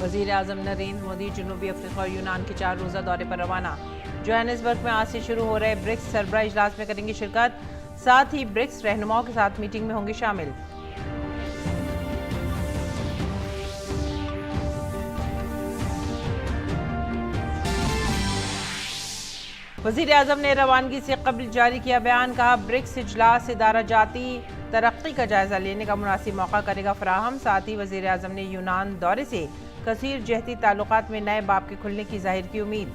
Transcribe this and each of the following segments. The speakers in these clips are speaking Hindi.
वज़ीर आज़म नरेंद्र मोदी जनूबी अफ्रीका और यूनान के 4 रोज़ा दौरे पर रवाना। जोहानिसबर्ग में आज से शुरू हो रहे ब्रिक्स सरबराह इजलास में करेंगे शिरकत। साथ ही ब्रिक्स रहनुमाओं के साथ मीटिंग में होंगे शामिल। वज़ीर आज़म ने रवानगी से कबल जारी किया बयान। कहा, ब्रिक्स इजलास इदारा जाती तरक्की का जायजा लेने का मुनासिब मौका करेगा फराहम। साथ ही वज़ीर आज़म ने यूनान दौरे से कसीर जहती ताल्लुकात में नए बाब के खुलने की जाहिर की उम्मीद।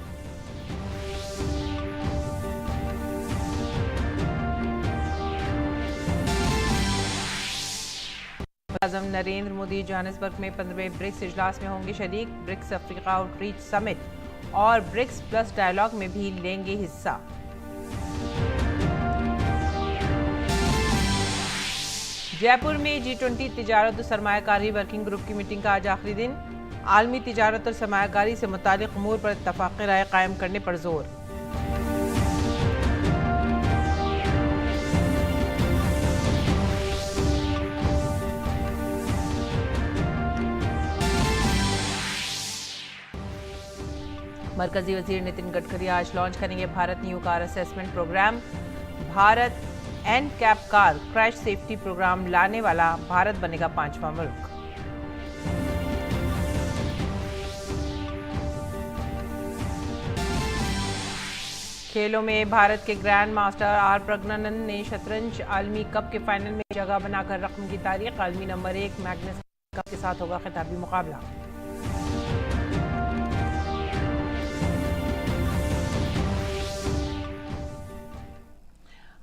आज़म नरेंद्र मोदी जोहानिसबर्ग में 15वें ब्रिक्स इजलास में होंगे शरीक। ब्रिक्स अफ्रीका आउटरीच समिट और ब्रिक्स प्लस डायलॉग में भी लेंगे हिस्सा। जयपुर में G20 तिजारत और सरमायाकारी वर्किंग ग्रुप की मीटिंग का आज आखिरी दिन। आलमी तिजारत और सरमायाकारी से मुतालिक उमूर पर इत्तफाक़ राय कायम करने पर जोर। मरकजी वजीर नितिन गडकरी आज लॉन्च करेंगे Bharat new car assessment program. Bharat NCAP car crash safety program लाने वाला भारत बनेगा 5वां मुल्क। खेलों में भारत के ग्रैंड मास्टर आर प्रज्ञानंद ने शतरंज आलमी कप के फाइनल में जगह बनाकर रकम की तारीख। आलमी नंबर 1 मैग्नस कप के साथ होगा खिताबी मुकाबला।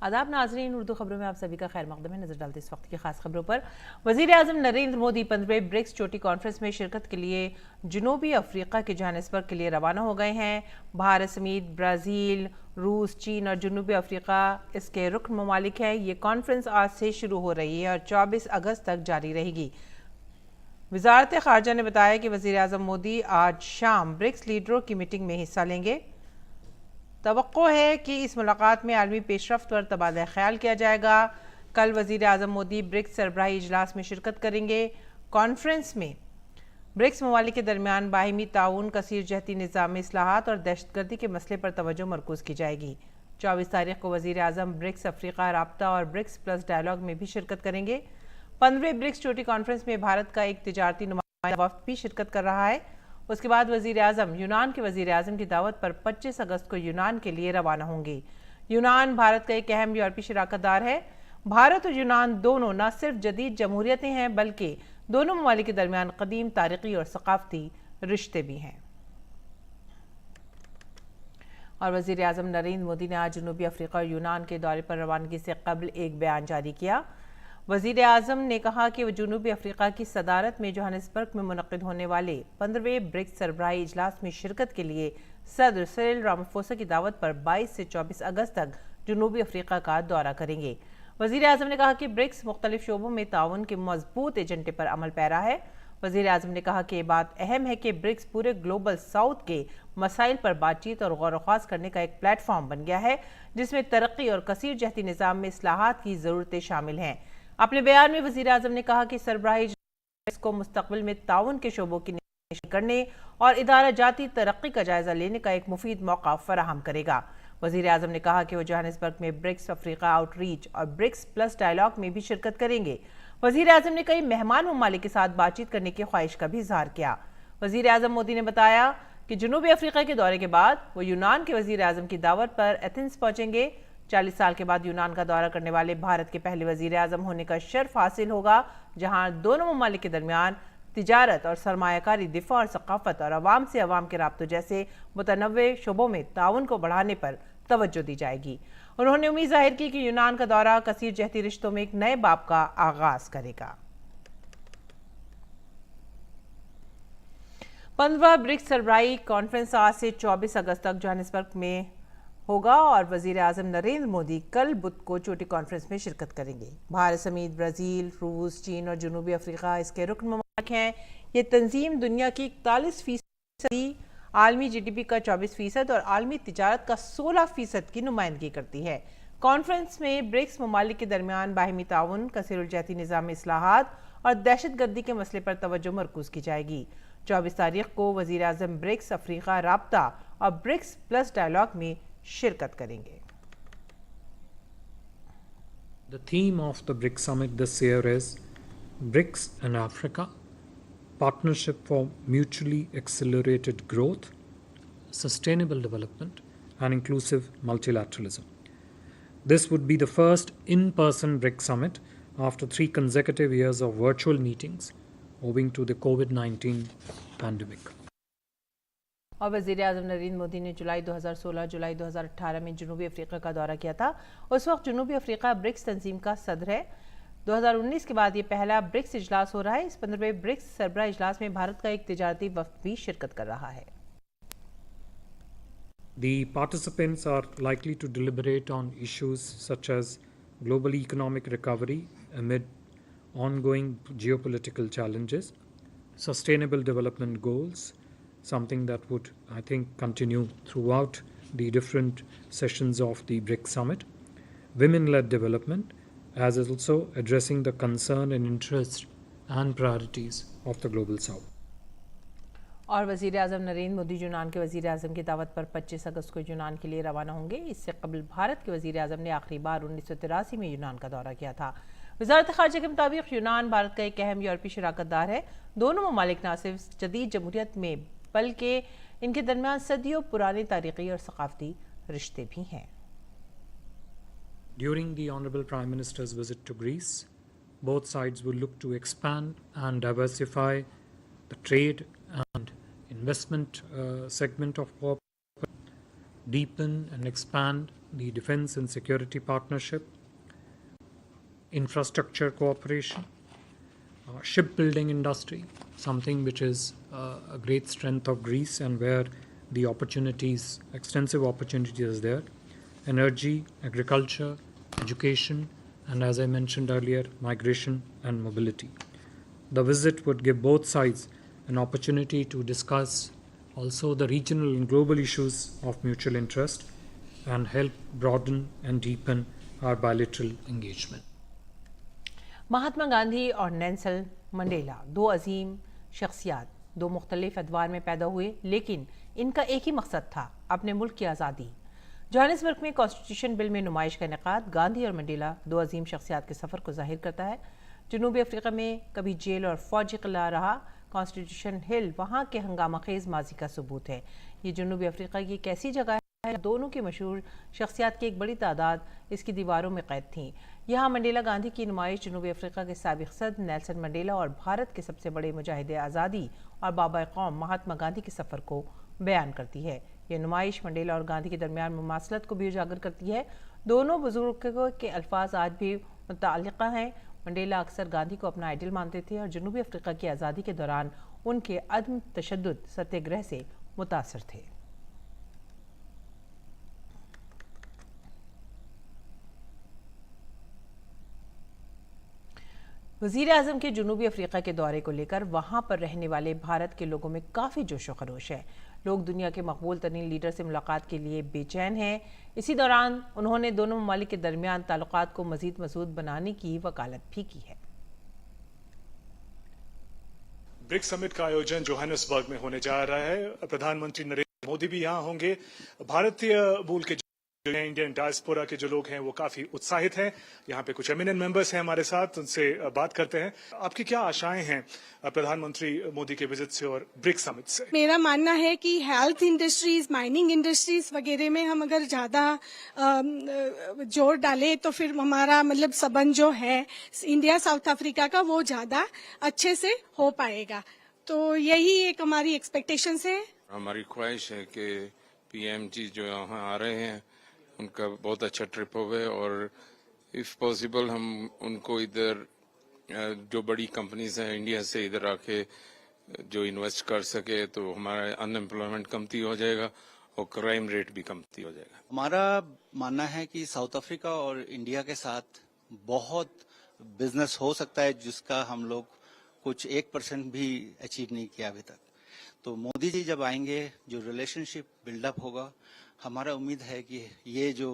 आदाब नाजरीन, उर्दू खबरों में आप सभी का खैर मकदम है। नजर डालते इस वक्त की खास खबरों पर। वज़ीर आज़म नरेंद्र मोदी 15वें ब्रिक्स चोटी कॉन्फ्रेंस में शिरकत के लिए जनूबी अफ्रीका के जोहानिसबर्ग के लिए रवाना हो गए हैं। भारत समेत ब्राज़ील, रूस, चीन और जनूबी अफ्रीका इसके रुकन ममालिक हैं। ये कॉन्फ्रेंस आज से शुरू हो रही है और 24 अगस्त तक जारी रहेगी। वज़ारत ख़ारजा ने बताया कि वज़ीर आज़म मोदी आज शाम ब्रिक्स लीडरों की मीटिंग में हिस्सा लेंगे। तवक्को है कि इस मुलाकात में आलमी पेशरफ्त पर तबादला ख्याल किया जाएगा। कल वज़ीर आज़म मोदी ब्रिक्स सरबराही इजलास में शिरकत करेंगे। कॉन्फ्रेंस में ब्रिक्स ममालिक के दरमियान बाहिमी ताउन, कसीर जहती निज़ामी इस्लाहात और दहशतगर्दी के मसले पर तवज्जो मरकूज़ की जाएगी। 24 तारीख को वज़ीर आज़म ब्रिक्स अफ्रीका राब्ता और ब्रिक्स प्लस डायलॉग में भी शिरकत करेंगे। 15वें ब्रिक्स चोटी कॉन्फ्रेंस में भारत का एक तिजारती नुमाइंदा वफ़द भी शिरकत कर रहा है। उसके बाद वज़ीर आज़म यूनान के वज़ीर आज़म की दावत पर 25 अगस्त को यूनान के लिए रवाना होंगे। यूनान भारत का एक अहम यूरोपीय शराकतदार है। भारत और यूनान दोनों न सिर्फ जदीद जमहूरियतें हैं बल्कि दोनों ममालिक के दरमियान कदीम तारीख़ी और सकाफ़ती रिश्ते भी हैं। और वज़ीर आज़म नरेंद्र मोदी ने आज जनूबी अफ्रीका और यूनान के दौरे पर रवानगी से कबल एक बयान जारी किया। वज़ीर आज़म ने कहा कि वह जनूबी अफ्रीका की सदारत में जोहानिसबर्ग में मुनक़िद होने वाले 15वें ब्रिक्स सरबराही इजलास में शिरकत के लिए सदर सिरिल रामाफोसा की दावत पर 22 से 24 अगस्त तक जनूबी अफ्रीका का दौरा करेंगे। वज़ीर आज़म ने कहा कि ब्रिक्स मुख्तलिफ शोबों में ताउन के मजबूत एजेंडे पर अमल पैरा है। वज़ीर आज़म ने कहा कि ये बात अहम है कि ब्रिक्स पूरे ग्लोबल साउथ के मसाइल पर बातचीत और गौर ख्वास करने का एक प्लेटफॉर्म बन गया है जिसमें तरक्की और कसीर जहती निज़ाम में इस्लाहात की ज़रूरतें शामिल हैं। अपने बयान में वज़ीर आज़म ने कहा कि सरबराही को मुस्तक़बिल में ताउन के शोबों की निगरानी करने और इदारा जाती तरक्की का जायजा लेने का एक मुफीद मौका फराहम करेगा। वज़ीर आज़म ने कहा कि वो जोहानिसबर्ग में ब्रिक्स अफ्रीका आउटरीच और ब्रिक्स प्लस डायलॉग में भी शिरकत करेंगे। वज़ीर आज़म ने कई मेहमान ममालिक के साथ बातचीत करने की ख्वाहिश का भी इज़हार किया। वज़ीर आज़म मोदी ने बताया कि जनूबी अफ्रीका के दौरे के बाद वो यूनान के वज़ीर आज़म की दावत पर एथेंस पहुँचेंगे। 40 साल के बाद यूनान का दौरा करने वाले भारत के पहले वज़ीर आज़म होने का शर्फ हासिल होगा, जहां दोनों ममालिक के दरमियान तिजारत और सरमायाकारी, दिफा और सकाफत और अवाम से अवाम के राब्तों जैसे मुतनव्वे शोबों में ताउन को बढ़ाने पर तवज्जो दी जाएगी। उन्होंने उम्मीद जाहिर की कि यूनान का दौरा कसीर जहती रिश्तों में एक नए बाब का आगाज करेगा। 15वां ब्रिक्स सरबराही कॉन्फ्रेंस आज से 24 अगस्त तक जोहानिसबर्ग में होगा और वज़ीर आज़म नरेंद्र मोदी कल बुध को चोटी कॉन्फ्रेंस में शिरकत करेंगे। भारत समेत ब्राज़ील, रूस, चीन और जनूबी अफ्रीका इसके रुकन ममालिक हैं। ये तंजीम दुनिया की 41% आलमी GDP का 24% और आलमी तिजारत का 16% की नुमाइंदगी करती है। कॉन्फ्रेंस में ब्रिक्स ममालिक के दरमियान बाहिमी ताउन, कसीरुल जहती निज़ामी इस्लाहात और दहशतगर्दी के मसले पर तवज्जो मरकूज़ की जाएगी। 24 तारीख को वज़ीर आज़म ब्रिक्स अफ्रीका राब्ता और ब्रिक्स प्लस डायलॉग में शिरकत करेंगे। The theme of the BRICS Summit this year is BRICS and Africa, Partnership for Mutually Accelerated Growth, Sustainable Development, and Inclusive Multilateralism. This would be the first in-person BRICS Summit after 3 consecutive years of virtual meetings owing to the COVID-19 pandemic. और वज़ीर-ए-आज़म नरेंद्र मोदी ने जुलाई 2016 जुलाई 2018 में जनूबी अफ्रीका का दौरा किया था। उस वक्त जनूबी अफ्रीका ब्रिक्स तंजीम का सदर है। 2019 के बाद ये पहला ब्रिक्स इजलास हो रहा है। इस 15वें ब्रिक्स सरबराह इजलास में भारत का एक तिजारती वफ्द भी शिरकत कर रहा है। The participants are likely to deliberate on issues such as global economic recovery amid ongoing geopolitical challenges, sustainable development goals, something that would, I think, continue throughout the different sessions of the BRICS Summit, women-led development, as also addressing the concern and interests and priorities of the Global South. और वज़ीर-ए-आज़म नरेंद्र मोदी यूनान के वज़ीर-ए-आज़म की दावत पर 25 अगस्त को यूनान के लिए रवाना होंगे। इससे कबल भारत के वज़ीर-ए-आज़म ने आखिरी बार 1983 में यूनान का दौरा किया था। वज़ारत ख़ारजा के मुताबिक यूनान भारत का एक अहम यूरोपीय शराकतदार है। दोनों ममालिक न सिर्फ जदीद जमहूरियत में बल्कि इनके दरमियान सदियों पुराने तारीख़ी और सक़ाफ़ती रिश्ते भी हैं। During the Honourable Prime Minister's visit to Greece, both sides will look to expand and diversify the trade and investment segment of cooperation, deepen and expand the defence and security partnership, infrastructure cooperation, shipbuilding industry, something which is a great strength of Greece and where the opportunities, extensive opportunities are there, energy, agriculture, education, and as I mentioned earlier, migration and mobility. The visit would give both sides an opportunity to discuss also the regional and global issues of mutual interest and help broaden and deepen our bilateral engagement. Mahatma Gandhi और नेल्सन मंडेला दो अजीम शख्सियात दो मुख्तलिफ अदवार में पैदा हुए, लेकिन इनका एक ही मकसद था, अपने मुल्क की आज़ादी। जोहानिसबर्ग में कॉन्स्टिट्यूशन बिल में नुमाइश का इनेकाद गांधी और मंडेला दो अजीम शख्सियात के सफ़र को जाहिर करता है। जनूबी अफ्रीका में कभी जेल और फौजी किला रहा कॉन्स्टिट्यूशन हिल वहाँ के हंगामा खेज माजी का सबूत है। ये जनूबी अफ्रीका की एक ऐसी जगह है, दोनों की मशहूर शख्सियात की एक बड़ी तादाद इसकी दीवारों में कैद थी। यहाँ मंडेला गांधी की नुमाइश जनूबी अफ्रीका के साबिक सदर नेल्सन मंडेला और भारत के सबसे बड़े मुजाहिदे आज़ादी और बाबा कौम महात्मा गांधी के सफ़र को बयान करती है। ये नुमाइश मंडेला और गांधी के दरमियान मुमासलत को भी उजागर करती है। दोनों बुजुर्गों के अल्फाज आज भी मुतअल्लिक़ा हैं। मंडेला अक्सर गांधी को अपना आइडल मानते थे और जनूबी अफ्रीका की आज़ादी के दौरान उनके अदम तशद्दुद सत्याग्रह से मुतासर थे। वज़ीर-ए-आज़म के जनूबी अफ्रीका के दौरे को लेकर वहाँ पर रहने वाले भारत के लोगों में काफ़ी जोश व खरोश है। लोग दुनिया के मकबूल तरीन लीडर से मुलाकात के लिए बेचैन हैं। इसी दौरान उन्होंने दोनों ममालिक के दरमियान ताल्लुकात को मज़ीद मजबूत बनाने की वकालत भी की है। ब्रिक्स समिट का आयोजन जोहानिसबर्ग में होने जा रहा है। प्रधानमंत्री नरेंद्र मोदी भी यहाँ होंगे। भारतीय मूल के इंडियन डायस्पोरा के जो लोग हैं वो काफी उत्साहित हैं। यहाँ पे कुछ एमिनेंट मेंबर्स हैं हमारे साथ, उनसे बात करते हैं। आपकी क्या आशाएं हैं प्रधानमंत्री मोदी के विजिट से और ब्रिक्स समिट से? मेरा मानना है कि हेल्थ इंडस्ट्रीज, माइनिंग इंडस्ट्रीज वगैरह में हम अगर ज्यादा जोर डालें तो फिर हमारा मतलब संबंध जो है इंडिया साउथ अफ्रीका का वो ज्यादा अच्छे से हो पाएगा। तो यही एक हमारी एक्सपेक्टेशंस है। हमारी ख्वाहिश है कि पीएम जी जो यहाँ आ रहे हैं उनका बहुत अच्छा ट्रिप होवे और इफ पॉसिबल हम उनको इधर जो बड़ी कंपनीज हैं इंडिया से इधर आके जो इन्वेस्ट कर सके तो हमारा अनएम्प्लॉयमेंट कमती हो जाएगा और क्राइम रेट भी कमती हो जाएगा। हमारा मानना है कि साउथ अफ्रीका और इंडिया के साथ बहुत बिजनेस हो सकता है जिसका हम लोग कुछ 1% भी अचीव नहीं किया अभी तक। तो मोदी जी जब आएंगे जो रिलेशनशिप बिल्डअप होगा, हमारा उम्मीद है कि ये जो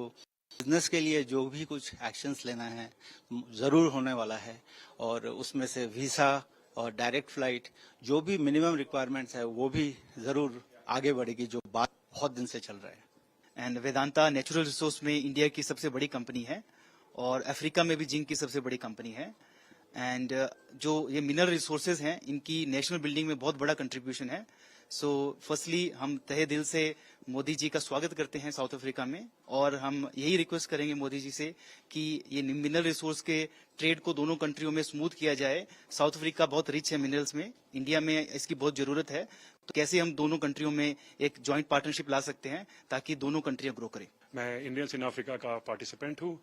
बिजनेस के लिए जो भी कुछ एक्शंस लेना है जरूर होने वाला है और उसमें से वीजा और डायरेक्ट फ्लाइट, जो भी मिनिमम रिक्वायरमेंट्स है वो भी जरूर आगे बढ़ेगी, जो बात बहुत दिन से चल रहा है। एंड वेदांता नेचुरल रिसोर्स में इंडिया की सबसे बड़ी कंपनी है और अफ्रीका में भी जिंक की सबसे बड़ी कंपनी है। एंड जो ये मिनरल रिसोर्सेज हैं इनकी नेशनल बिल्डिंग में बहुत बड़ा कंट्रीब्यूशन है। सो फर्स्टली हम तहे दिल से मोदी जी का स्वागत करते हैं साउथ अफ्रीका में, और हम यही रिक्वेस्ट करेंगे मोदी जी से कि ये मिनरल रिसोर्स के ट्रेड को दोनों कंट्रियों में स्मूथ किया जाए। साउथ अफ्रीका बहुत रिच है मिनरल्स में, इंडिया में इसकी बहुत जरूरत है, तो कैसे हम दोनों कंट्रियों में एक जॉइंट पार्टनरशिप ला सकते हैं ताकि दोनों कंट्रियां ग्रो करें। मैं इंडियंस इन अफ्रीका का पार्टिसिपेंट हूँ।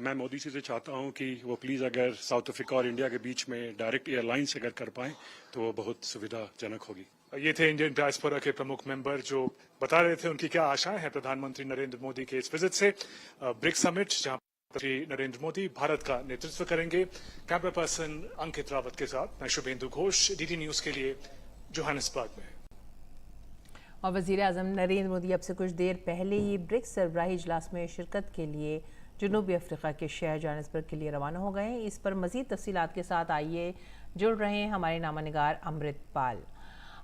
मैं मोदी जी से चाहता हूँ कि वो प्लीज अगर साउथ अफ्रीका और इंडिया के बीच में डायरेक्ट एयरलाइंस अगर कर पाएं तो वो बहुत सुविधाजनक होगी। ये थे इंडियन डायस्पोरा के प्रमुख मेंबर जो बता रहे थे उनकी क्या आशाएं हैं प्रधानमंत्री नरेंद्र मोदी के इस विजिट से। ब्रिक्स समिट जहां श्री नरेंद्र मोदी भारत का नेतृत्व करेंगे। कैमरा पर्सन अंकित रावत के साथ मैं शुभेंदु घोष, डीडी न्यूज के लिए जोहानिसबर्ग में। और वज़ीर आज़म नरेंद्र मोदी अब से कुछ देर पहले ही ब्रिक्स सरबराही इजलास में शिरकत के लिए जनूबी अफ्रीका के शहर जोहानिसबर्ग के लिए रवाना हो गए हैं। इस पर मज़ीद तफसीलात के साथ आइए जुड़ रहे हैं हमारे नामानिगार अमृत पाल।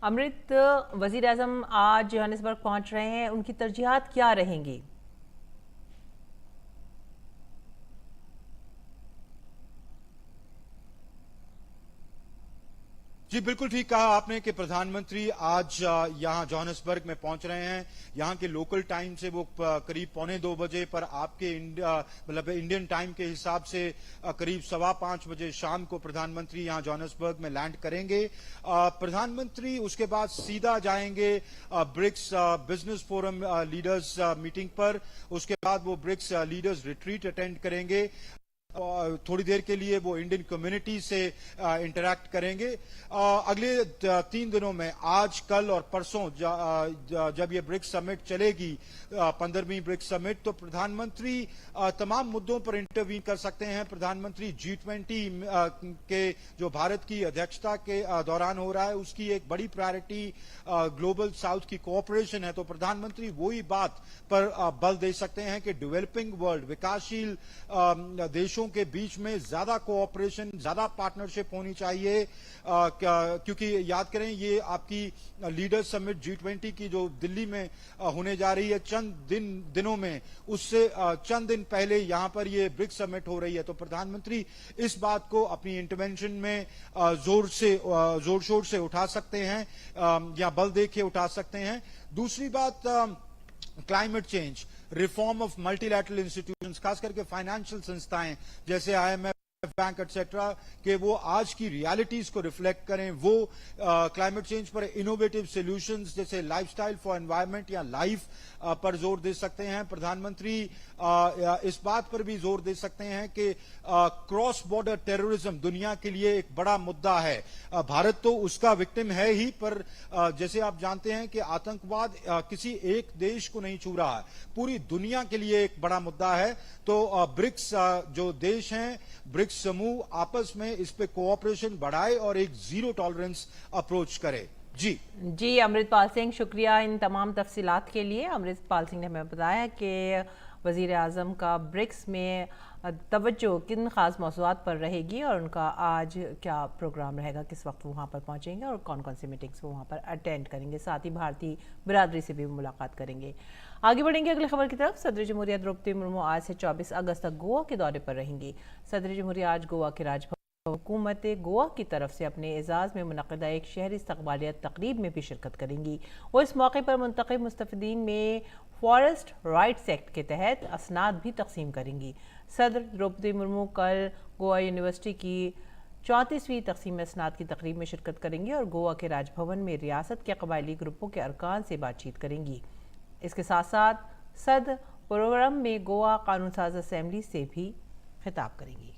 अमृत, वज़ीर आज़म आज जोहानिसबर्ग पहुंच रहे हैं, उनकी तरजीहात क्या रहेंगी? जी बिल्कुल ठीक कहा आपने कि प्रधानमंत्री आज यहाँ जोहानिसबर्ग में पहुंच रहे हैं। यहाँ के लोकल टाइम से वो करीब 2:45 बजे, पर आपके मतलब इंडियन टाइम के हिसाब से करीब 5:15 बजे शाम को प्रधानमंत्री यहाँ जोहानिसबर्ग में लैंड करेंगे। प्रधानमंत्री उसके बाद सीधा जाएंगे BRICS business forum leaders meeting पर। उसके बाद वो ब्रिक्स लीडर्स रिट्रीट अटेंड करेंगे। थोड़ी देर के लिए वो इंडियन कम्युनिटी से इंटरैक्ट करेंगे। अगले 3 दिनों में आज, कल और परसों जब ये ब्रिक्स समिट चलेगी, 15वीं ब्रिक्स समिट, तो प्रधानमंत्री तमाम मुद्दों पर इंटरवीन कर सकते हैं। प्रधानमंत्री G20 के जो भारत की अध्यक्षता के दौरान हो रहा है उसकी एक बड़ी प्रायोरिटी ग्लोबल साउथ की कोऑपरेशन है, तो प्रधानमंत्री वही बात पर बल दे सकते हैं कि डेवलपिंग वर्ल्ड, विकासशील देशों के बीच में ज्यादा कोऑपरेशन, ज्यादा पार्टनरशिप होनी चाहिए। क्योंकि याद करें ये आपकी लीडर समिट G20 की जो दिल्ली में होने जा रही है चंद दिनों में, उससे चंद दिन पहले यहां पर ये ब्रिक्स समिट हो रही है, तो प्रधानमंत्री इस बात को अपनी इंटरवेंशन में जोर शोर से उठा सकते हैं या बल दे के उठा सकते हैं। दूसरी बात, climate change, reform of multilateral institutions, खास करके फाइनेंशियल संस्थाएं जैसे IMF, बैंक एटसेट्रा, कि वो आज की रियलिटीज को रिफ्लेक्ट करें। वो क्लाइमेट चेंज पर इनोवेटिव सॉल्यूशंस जैसे लाइफस्टाइल फॉर एनवायरनमेंट या लाइफ पर जोर दे सकते हैं। प्रधानमंत्री इस बात पर भी जोर दे सकते हैं कि क्रॉस बॉर्डर टेररिज्म दुनिया के लिए एक बड़ा मुद्दा है। भारत तो उसका विक्टिम है ही, पर जैसे आप जानते हैं कि आतंकवाद किसी एक देश को नहीं छू रहा है, पूरी दुनिया के लिए एक बड़ा मुद्दा है। तो ब्रिक्स जो देश हैं, ब्रिक्स समूह आपस में इस पे कोऑपरेशन बढ़ाए और एक जीरो टॉलरेंस अप्रोच करे। जी अमृतपाल सिंह, शुक्रिया इन तमाम तफसीलात के लिए। अमृतपाल सिंह ने हमें बताया कि वज़ीर आज़म का ब्रिक्स में तवज्जो किन खास मौज़ूआत पर रहेगी और उनका आज क्या प्रोग्राम रहेगा, किस वक्त वो वहाँ पर पहुँचेंगे और कौन कौन सी मीटिंग्स वो वहाँ पर अटेंड करेंगे। साथ ही भारतीय बिरादरी से भी मुलाकात करेंगे। आगे बढ़ेंगे अगली खबर की तरफ। सदर जमहूरिया द्रौपदी मुर्मू आज से 24 अगस्त तक गोवा के दौरे पर रहेंगी। सदर जमहूरिया आज गोवा के राजभवन हुकूमत गोवा की तरफ से अपने एजाज़ में मुनक़दा एक शहरी इस्तक़बालियत तक़रीब में भी शिरकत करेंगी। वो इस मौके पर मुंतखब मुस्तफ़ीदीन में फॉरेस्ट राइट्स एक्ट के तहत असनाद भी तकसीम करेंगी। सदर द्रौपदी मुर्मू कल गोवा यूनिवर्सिटी की 34वीं तकसीम असनाद की तकरीब में शिरकत करेंगी और गोवा के राजभवन में रियासत के कबायली ग्रुपों के अरकान से बातचीत करेंगी। इसके साथ साथ सदर प्रोग्राम में गोवा कानून साज असेंबली से भी खिताब करेंगी।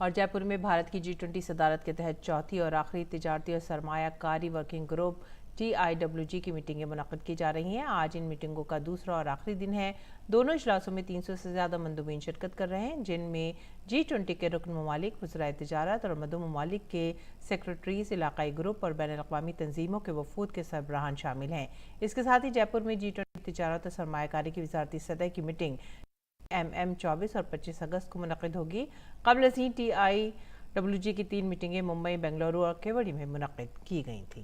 और जयपुर में भारत की G20 सदारत के तहत चौथी और आखिरी तिजारती और सरमायाकारी वर्किंग ग्रुप TIWG की मीटिंगें मुनक़्क़िद की जा रही हैं। आज इन मीटिंगों का दूसरा और आखिरी दिन है। दोनों इजलासों में 300 से ज़्यादा मंदूबीन शिरकत कर रहे हैं, जिनमें G20 के रुकन ममालिक, वज़राए तिजारत और मदू ममालिक के सेक्रेटरीज, इलाकाई ग्रुप और बैन अक़वामी तंजीमों के वफूद के सरबराहान शामिल हैं। इसके साथ ही जयपुर में G20 तिजारत और सरमायाकारी की वज़ारती सतह की मीटिंग MM24 और 25 अगस्त को मुनक़िद होगी। क़ब्ल अज़ीं TIWG की 3 मीटिंगें मुंबई, बेंगलुरु और केवड़ी में मुनक़िद की गई थीं।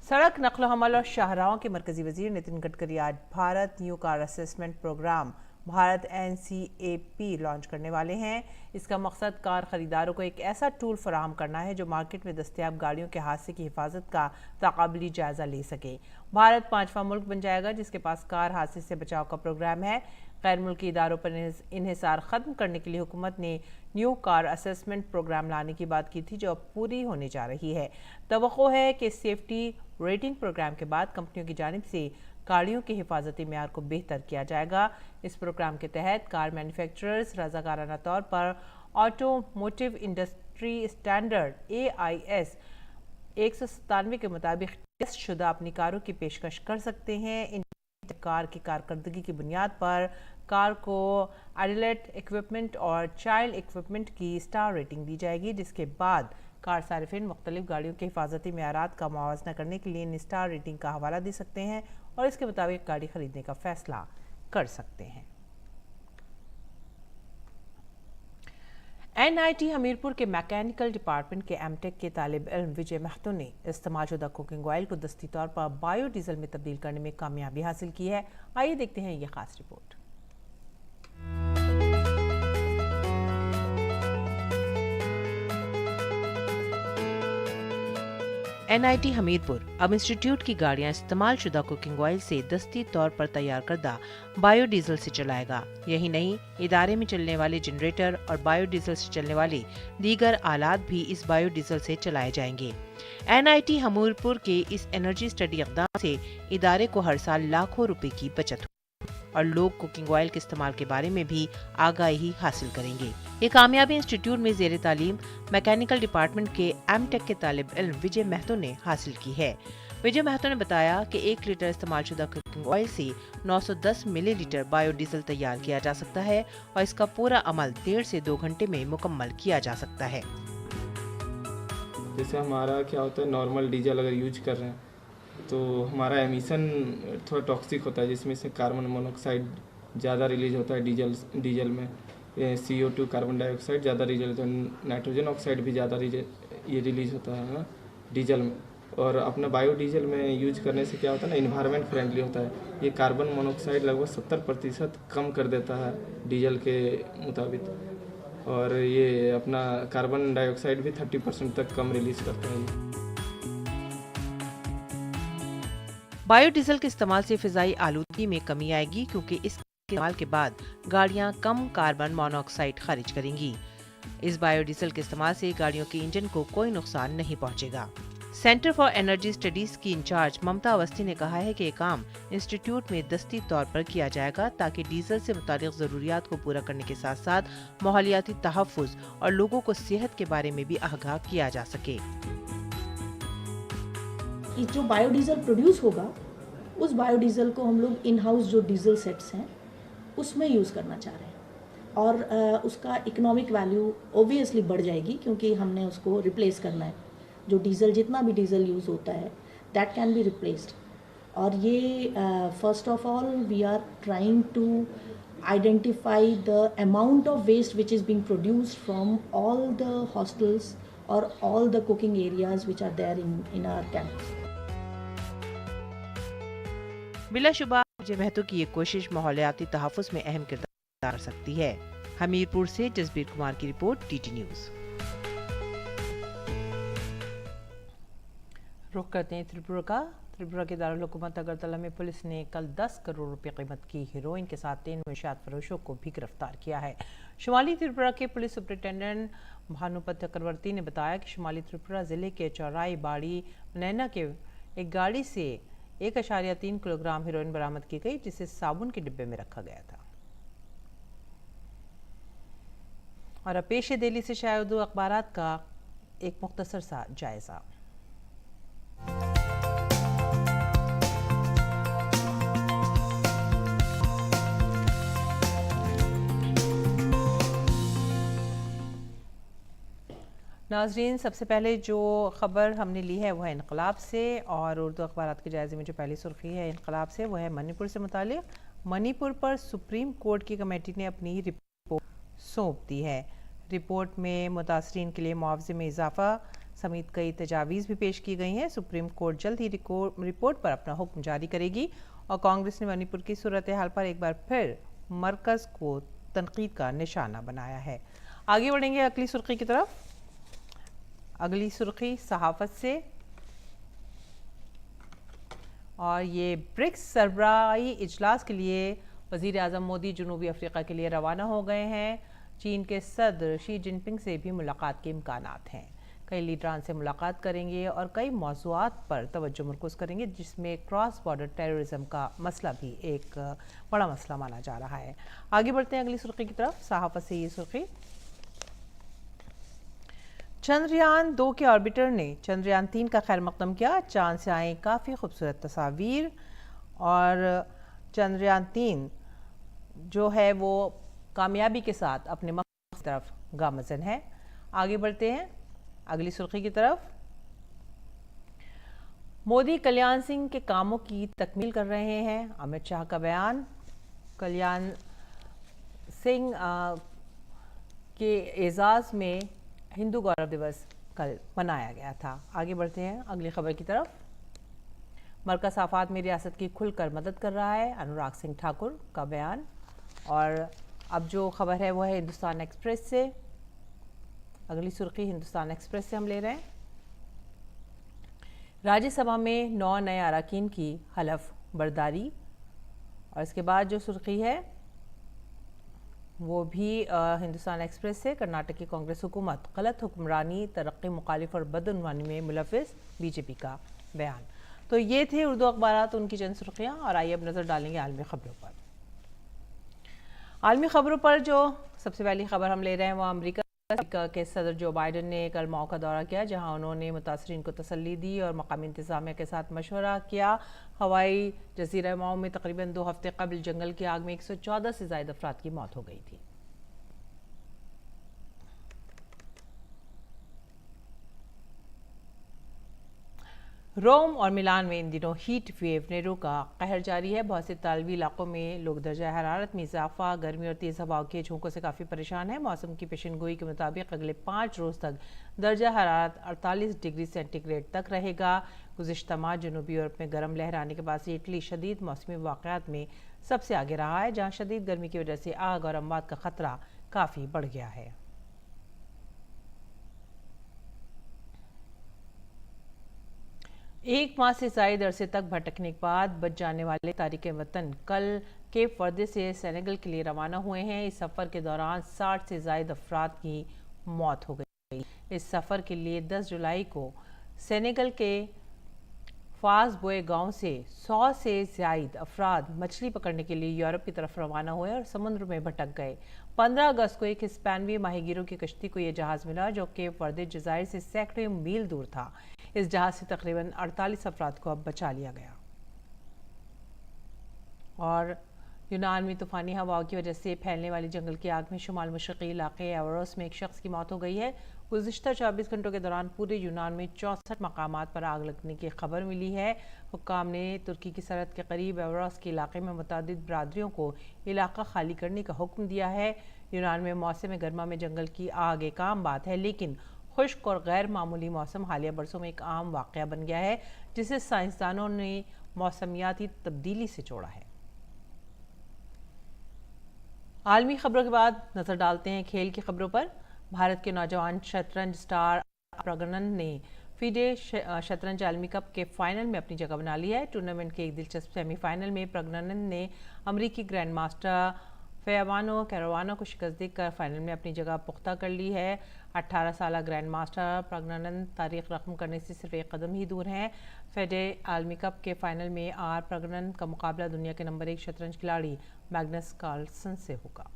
सड़क नक़्ल हमल और शाहराहों के मरकजी वज़ीर नितिन गडकरी आज Bharat new car assessment program Bharat NCAP launch करने वाले हैं। इसका मकसद कार खरीदारों को एक ऐसा टूल फराहम करना है जो मार्केट में दस्तयाब गाड़ियों के हादसे की हिफाजत का तक़ाबली जायजा ले सके। भारत 5वां मुल्क बन जाएगा जिसके पास कार हादसे से बचाव का प्रोग्राम है। गैर मुल्की इदारों पर इन्हिसार ख़त्म करने के लिए हुकूमत ने न्यू कार असेसमेंट प्रोग्राम लाने की बात की थी जो अब पूरी होने जा रही है। तवक्को है कि सेफ्टी रेटिंग प्रोग्राम के बाद कंपनियों की जानिब से गाड़ियों के हिफाजती मेयार को बेहतर किया जाएगा। इस प्रोग्राम के तहत कार मैन्युफैक्चरर्स रज़ाकाराना तौर पर ऑटोमोटिव इंडस्ट्री स्टैंडर्ड AIS 197 के मुताबिक टेस्ट शुदा अपनी कारों की पेशकश कर सकते हैं। इन कार की कारकर्दगी की बुनियाद पर कार को एडल्ट इक्विपमेंट और चाइल्ड इक्विपमेंट की स्टार रेटिंग दी जाएगी, जिसके बाद कार सारिफिन मुख्तलिफ गाड़ियों के हिफाजती मेयारात का मुआवजा करने के लिए इन स्टार रेटिंग का हवाला दे सकते हैं और इसके मुताबिक गाड़ी खरीदने का फैसला कर सकते हैं। NIT हमीरपुर के मैकेनिकल डिपार्टमेंट के M.Tech के तालिब इल्म विजय महतो ने इस्तेमालशुदा कुकिंग ऑयल को दस्ती तौर पर बायोडीजल में तब्दील करने में कामयाबी हासिल की है। आइए देखते हैं ये खास रिपोर्ट। NIT हमीरपुर अब इंस्टीट्यूट की गाड़ियां इस्तेमाल शुदा कुकिंग ऑयल से दस्ती तौर पर तैयार करदा बायोडीजल से चलाएगा। यही नहीं, इदारे में चलने वाले जनरेटर और बायोडीजल से चलने वाले दीगर आलात भी इस बायोडीजल से चलाए जाएंगे। NIT हमीरपुर के इस एनर्जी स्टडी इक़दाम से इदारे को हर साल लाखों रुपए की बचत और लोग कुकिंग ऑयल के इस्तेमाल के बारे में भी आगाही हासिल करेंगे। ये कामयाबी इंस्टीट्यूट में ज़ेरे तालीम मैकेनिकल डिपार्टमेंट के M.Tech के तालिब इल्म विजय महतो ने हासिल की है। विजय महतो ने बताया कि 1 लीटर इस्तेमालशुदा कुकिंग ऑयल से 910 मिलीलीटर बायोडीजल तैयार किया जा सकता है और इसका पूरा अमल 1.5 से 2 घंटे में मुकम्मल किया जा सकता है। जैसे हमारा क्या होता है, नॉर्मल डीजल अगर यूज कर रहे हैं तो हमारा एमिशन थोड़ा टॉक्सिक होता है, जिसमें से कार्बन मोनोऑक्साइड ज़्यादा रिलीज होता है डीजल में, CO2 कार्बन डाइऑक्साइड ज़्यादा रिलीज होता है, नाइट्रोजन ऑक्साइड भी ज़्यादा ये रिलीज होता है ना डीजल में। और अपना बायोडीजल में यूज करने से क्या होता है ना, इन्वायरमेंट फ्रेंडली होता है। ये कार्बन मोनोऑक्साइड लगभग 70% कम कर देता है डीजल के मुताबिक, और ये अपना कार्बन डाइऑक्साइड भी 30% तक कम रिलीज करता है। बायोडीजल के इस्तेमाल से फिजाई आलूदगी में कमी आएगी क्योंकि इसके इस्तेमाल के बाद गाड़ियां कम कार्बन मोनोऑक्साइड खारिज करेंगी। इस बायोडीजल के इस्तेमाल से गाड़ियों के इंजन को कोई नुकसान नहीं पहुंचेगा। सेंटर फॉर एनर्जी स्टडीज की इंचार्ज ममता अवस्थी ने कहा है कि ये काम इंस्टीट्यूट में दस्ती तौर पर किया जाएगा ताकि डीजल से मुतालिक जरूरियात को पूरा करने के साथ साथ माहौलियाती तहफ्फुज और लोगों को सेहत के बारे में भी आगाह किया जा सके। जो बायोडीजल प्रोड्यूस होगा उस बायोडीजल को हम लोग इन हाउस जो डीजल सेट्स हैं उसमें यूज़ करना चाह रहे हैं और उसका इकोनॉमिक वैल्यू ऑब्वियसली बढ़ जाएगी क्योंकि हमने उसको रिप्लेस करना है। जो डीजल जितना भी डीजल यूज़ होता है दैट कैन बी रिप्लेस्ड। और ये first of all we are trying to identify the amount of waste which is being produced from all the hostels or all the cooking areas which are there in our campus. बिलाशुबा विजय महतो की ये कोशिश माहौलियाती तहफ्फुज़ में अहम किरदार कर सकती है। हमीरपुर से जसबीर कुमार की रिपोर्ट, TT न्यूज़। रुख करते हैं त्रिपुरा का। त्रिपुरा के दारुल हुकूमत अगरतला में पुलिस ने कल 10 करोड़ रुपए कीमत की हीरोइन के साथ 3 मंशियात फरोशों को भी गिरफ्तार किया है। शुमाली त्रिपुरा के पुलिस सुपरिटेंडेंट भानुपत चक्रवर्ती ने बताया कि शुमाली त्रिपुरा जिले के चौराई बाड़ी नैना के एक गाड़ी से 1.3 किलोग्राम हीरोइन बरामद की गई, जिसे साबुन के डिब्बे में रखा गया था। और अब पेश है दिल्ली से शाया उर्दू अखबारात का एक मुख्तसर सा जायजा। नाजरीन, सबसे पहले जो ख़बर हमने ली है वो है इनकलाब से, और उर्दू अखबारात के जायज़े में जो पहली सुर्खी है इनकलाब से वो है मणिपुर से मुतालिक। मणिपुर पर सुप्रीम कोर्ट की कमेटी ने अपनी रिपोर्ट सौंप दी है। रिपोर्ट में मुतासरीन के लिए मुआवजे में इजाफा समेत कई तजावीज़ भी पेश की गई हैं। सुप्रीम कोर्ट जल्द ही रिपोर्ट पर अपना हुक्म जारी करेगी, और कांग्रेस ने मणिपुर की सूरत हाल पर एक बार फिर मरकज़ को तनकीद का निशाना बनाया है। आगे बढ़ेंगे अगली सुर्खी की तरफ। अगली सुर्खी सहाफ़त से, और ये ब्रिक्स सरबराही इजलास के लिए वज़ीर आज़म मोदी जनूबी अफ्रीका के लिए रवाना हो गए हैं। चीन के सदर शी जिनपिंग से भी मुलाकात के इम्कानात हैं। कई लीडरान से मुलाकात करेंगे और कई मौज़ूआत पर तवज्जो मरकूज़ करेंगे, जिसमें क्रॉस बॉर्डर टेररिज्म का मसला भी एक बड़ा मसला माना जा रहा है। आगे बढ़ते हैं अगली सुर्खी की तरफ। सहाफ़त से ये सुर्खी, चंद्रयान 2 के ऑर्बिटर ने चंद्रयान 3 का खैर मकदम किया। चांद से आई काफ़ी खूबसूरत तस्वीर, और चंद्रयान 3 जो है वो कामयाबी के साथ अपने मकसद की तरफ गामज़न है। आगे बढ़ते हैं अगली सुर्खी की तरफ। मोदी कल्याण सिंह के कामों की तकमील कर रहे हैं, अमित शाह का बयान। कल्याण सिंह के एजाज़ में हिंदू गौरव दिवस कल मनाया गया था। आगे बढ़ते हैं अगली खबर की तरफ। मरकज़ आफात में रियासत की खुलकर मदद कर रहा है, अनुराग सिंह ठाकुर का बयान। और अब जो खबर है वो है हिंदुस्तान एक्सप्रेस से। अगली सुर्खी हिंदुस्तान एक्सप्रेस से हम ले रहे हैं। राज्यसभा में 9 नए अरकान की हलफ बर्दारी, और इसके बाद जो सुर्खी है वो भी हिंदुस्तान एक्सप्रेस से। कर्नाटक की कांग्रेस हुकूमत गलत हुक्मरानी, तरक्की मुखालिफ और बदउनवानी में मुलविस, बीजेपी का बयान। तो ये थे उर्दू अखबारात, उनकी चंद सुर्खियाँ। और आइए अब नज़र डालेंगे आलमी खबरों पर। आलमी खबरों पर जो सबसे पहली खबर हम ले रहे हैं वो अमेरिका के सदर जो बाइडन ने कल माओ का दौरा किया, जहां उन्होंने मुतासरीन को तसल्ली दी और मकामी इंतजामिया के साथ मशवरा किया। हवाई जजीरा माओ में तकरीबन 2 हफ्ते कबल जंगल की आग में 114 से ज़ायद अफराद की मौत हो गई थी। रोम और मिलान में इन दिनों हीट वेव नेरो का कहर जारी है। बहुत से तालवी इलाकों में लोग दर्जा हरारत में इजाफा, गर्मी और तेज़ हवाओं के झोंकों से काफ़ी परेशान है। मौसम की पेशनगोई के मुताबिक अगले 5 रोज़ तक दर्जा हरारत 48 डिग्री सेंटीग्रेड तक रहेगा। गुज़िश्ता माह जनूबी यूरोप में गर्म लहर आने के बाद से इटली शदीद मौसमी वाक़यात में सबसे आगे रहा है, जहाँ शदीद गर्मी की वजह से आग और अमवात का ख़तरा काफ़ी बढ़ गया है। एक माह से ज़ायद अरसे तक भटकने के बाद बच जाने वाले तारिक वतन कल केप वर्दे से सेनेगल के लिए रवाना हुए हैं। इस सफ़र के दौरान 60 से ज़ायद अफराद की मौत हो गई। इस सफ़र के लिए 10 जुलाई को सेनेगल के फास बोए गांव से 100 से ज़ायद अफराद मछली पकड़ने के लिए यूरोप की तरफ रवाना हुए और समुद्र में भटक गए। 15 अगस्त को एक हिस्पैनवी माहीगीरों की कश्ती को यह जहाज़ मिला, जो केप वर्दे जज़ायर से सैकड़ों मील दूर था। इस जहाज से तकरीबन 48 अफराद को अब बचा लिया गया। और यूनान में तूफ़ानी हवाओं की वजह से फैलने वाली जंगल की आग में शुमाल मशरक़ी इलाके एवरोस में एक शख्स की मौत हो गई है। गुज़िश्ता 24 घंटों के दौरान पूरे यूनान में 64 मकामात पर आग लगने की खबर मिली है। हुक्काम ने तुर्की की सरहद के करीब एवरोस के इलाके में मुतादिद बरादरियों को इलाका खाली करने का हुक्म दिया है। यूनान में मौसम गर्मा में जंगल की आग एक आम बात है, लेकिन खुश्क और गैर मामूली मौसम हालिया बरसों में एक आम वाक़या बन गया है, जिसे साइंसदानों ने मौसमियाती तब्दीली से जोड़ा है। आलमी खबरों के बाद नजर डालते हैं खेल की खबरों पर। भारत के नौजवान शतरंज स्टार प्रगनन ने फीडे शतरंज आलमी कप के फाइनल में अपनी जगह बना ली है। टूर्नामेंट के एक दिलचस्प सेमीफाइनल में प्रगनन ने अमरीकी ग्रैंड मास्टर फेवानो कैरोवानो को शिकस्त देकर फाइनल में अपनी जगह पुख्ता कर ली है। 18 साल ग्रैंड मास्टर प्रगनन तारीख रकम करने से सिर्फ एक कदम ही दूर हैं। फेडे आलमी कप के फाइनल में प्रगनन का मुकाबला दुनिया के नंबर 1 शतरंज खिलाड़ी मैग्नस कार्लसन से होगा।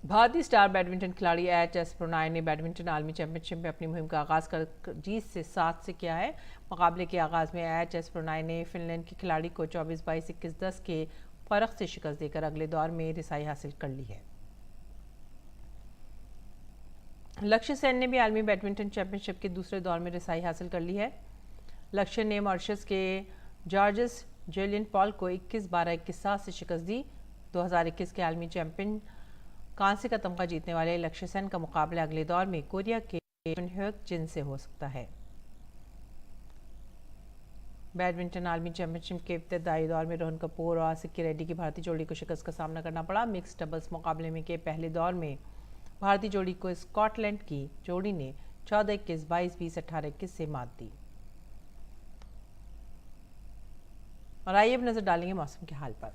भारतीय स्टार बैडमिंटन खिलाड़ी एच.एस. प्रणॉय ने बैडमिंटन आलमी चैंपियनशिप में अपनी मुहिम का आगाज़ कर जीत से 7 से किया है। मुकाबले के आगाज़ में एच.एस. प्रणॉय ने फिनलैंड के खिलाड़ी को 24-22, 21-10 के फ़र्क से शिकस्त देकर अगले दौर में रिसाई हासिल कर ली है। लक्ष्य सेन ने भी आलमी बैडमिंटन चैंपियनशिप के दूसरे दौर में रसाई हासिल कर ली है। लक्ष्य ने मॉरिशस के जॉर्जिस जेलियन पॉल को 21-12, 21-7 से शिकस्त दी। 2021 के आलमी चैंपियन कांस्य का तमगा जीतने वाले लक्ष्य सेन का मुकाबला अगले दौर में कोरिया के ह्योक जिन से हो सकता है। बैडमिंटन आलमी चैंपियनशिप के इब्तदाई दौर में रोहन कपूर और सिक्की रेड्डी की भारतीय जोड़ी को शिकस्त का सामना करना पड़ा। मिक्स डबल्स मुकाबले में के पहले दौर में भारतीय जोड़ी को स्कॉटलैंड की जोड़ी ने 14-21, 22-20, 18-21 से मात दी। और आइए अब नजर डालेंगे मौसम के हाल पर।